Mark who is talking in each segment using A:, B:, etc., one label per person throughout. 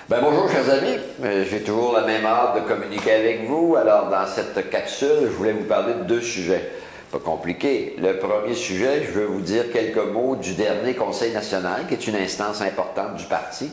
A: Bonjour chers amis, j'ai toujours la même hâte de communiquer avec vous. Alors dans cette capsule, je voulais vous parler de deux sujets, pas compliqués. Le premier sujet, je veux vous dire quelques mots du dernier Conseil national, qui est une instance importante du parti.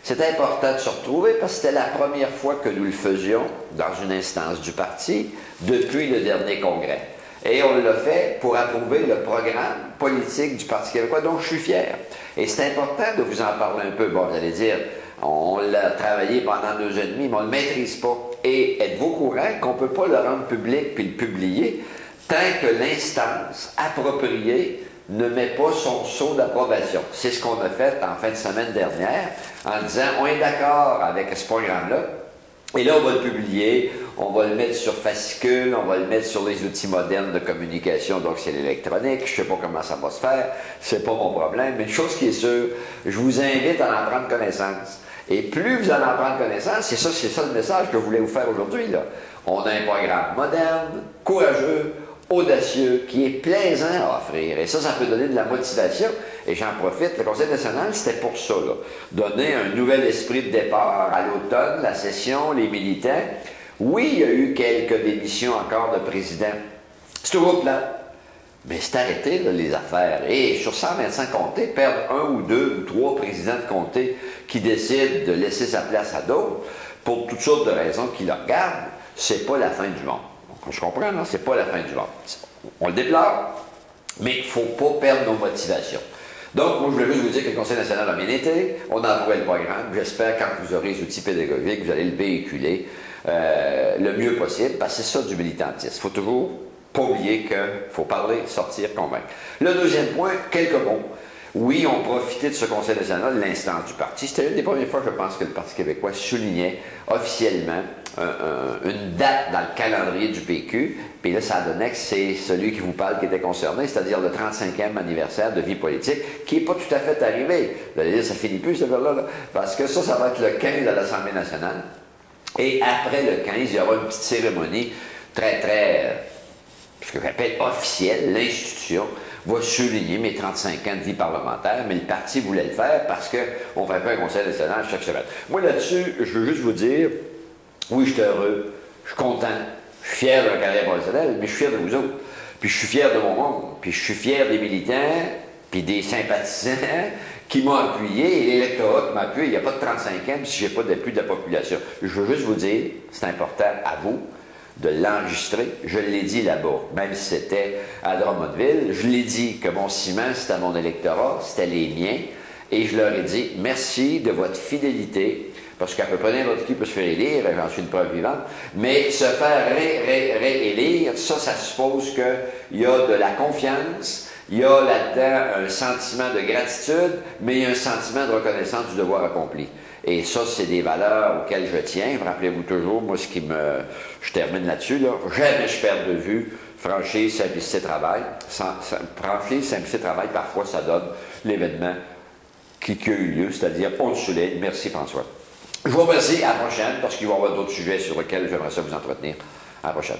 A: C'est important de se retrouver parce que c'était la première fois que nous le faisions dans une instance du parti depuis le dernier congrès. Et on l'a fait pour approuver le programme politique du Parti québécois, dont je suis fier. Et c'est important de vous en parler un peu. Bon, vous allez dire, on l'a travaillé pendant 2 ans et demi, mais on ne le maîtrise pas. Et êtes-vous au courant qu'on ne peut pas le rendre public puis le publier tant que l'instance appropriée ne met pas son sceau d'approbation. C'est ce qu'on a fait en fin de semaine dernière en disant, on est d'accord avec ce programme-là. Et là, on va le publier, on va le mettre sur fascicule, on va le mettre sur les outils modernes de communication, donc c'est l'électronique, je ne sais pas comment ça va se faire, c'est pas mon problème, mais une chose qui est sûre, je vous invite à en prendre connaissance. Et plus vous allez en prendre connaissance, c'est ça le message que je voulais vous faire aujourd'hui, là. On a un programme moderne, courageux, audacieux, qui est plaisant à offrir. Et ça peut donner de la motivation. Et j'en profite, le Conseil national, c'était pour ça, là. Donner un nouvel esprit de départ à l'automne, la session, les militants. Oui, il y a eu quelques démissions encore de présidents. C'est toujours plat. Mais c'est arrêté, là, les affaires. Et sur 125 comtés, perdre 1 ou 2 ou 3 présidents de comté qui décident de laisser sa place à d'autres, pour toutes sortes de raisons qui le regardent, c'est pas la fin du monde. Je comprends, non? C'est pas la fin du monde. On le déplore, mais il ne faut pas perdre nos motivations. Donc, moi, je voulais juste vous dire que le Conseil national a bien été. On a approuvé le programme. J'espère, quand vous aurez les outils pédagogiques, vous allez le véhiculer le mieux possible, parce que c'est ça du militantisme. Il faut toujours pas oublier qu'il faut parler, sortir, convaincre. Le deuxième point, quelques mots. Oui, on profitait de ce Conseil national, l'instance du parti. C'était une des premières fois, je pense, que le Parti québécois soulignait officiellement une date dans le calendrier du PQ. Puis là, ça donnait que c'est celui qui vous parle qui était concerné, c'est-à-dire le 35e anniversaire de vie politique, qui n'est pas tout à fait arrivé. Vous allez dire, ça finit plus, ce là parce que ça va être le 15 à l'Assemblée nationale. Et après le 15, il y aura une petite cérémonie très, ce que j'appelle officielle, l'institution va souligner mes 35 ans de vie parlementaire, mais le parti voulait le faire parce qu'on ne fait pas un conseil national chaque semaine. Moi, là-dessus, je veux juste vous dire, oui, je suis heureux, je suis content, je suis fier de ma carrière professionnelle, mais je suis fier de vous autres. Puis je suis fier de mon monde, puis je suis fier des militants, puis des sympathisants qui m'ont appuyé, et l'électorat qui m'a appuyé. Il n'y a pas de 35 ans si je n'ai pas d'appui de la population. Je veux juste vous dire, c'est important à vous de l'enregistrer. Je l'ai dit là-bas, même si c'était à Drummondville. Je l'ai dit que mon ciment, c'était mon électorat, c'était les miens. Et je leur ai dit, merci de votre fidélité, parce qu'à peu près n'importe qui peut se faire élire, j'en suis une preuve vivante, mais se faire réélire, ça suppose qu'il y a de la confiance, il y a là-dedans un sentiment de gratitude, mais il y a un sentiment de reconnaissance du devoir accompli. Et ça, c'est des valeurs auxquelles je tiens. Rappelez-vous toujours, moi, je termine là-dessus, là, jamais je perds de vue franchise, simplicité, travail. Franchise, simplicité, travail, parfois, ça donne l'événement qui a eu lieu, c'est-à-dire, on le souligne. Merci, François. Je vous remercie. À la prochaine, parce qu'il va y avoir d'autres sujets sur lesquels j'aimerais ça vous entretenir. À la prochaine.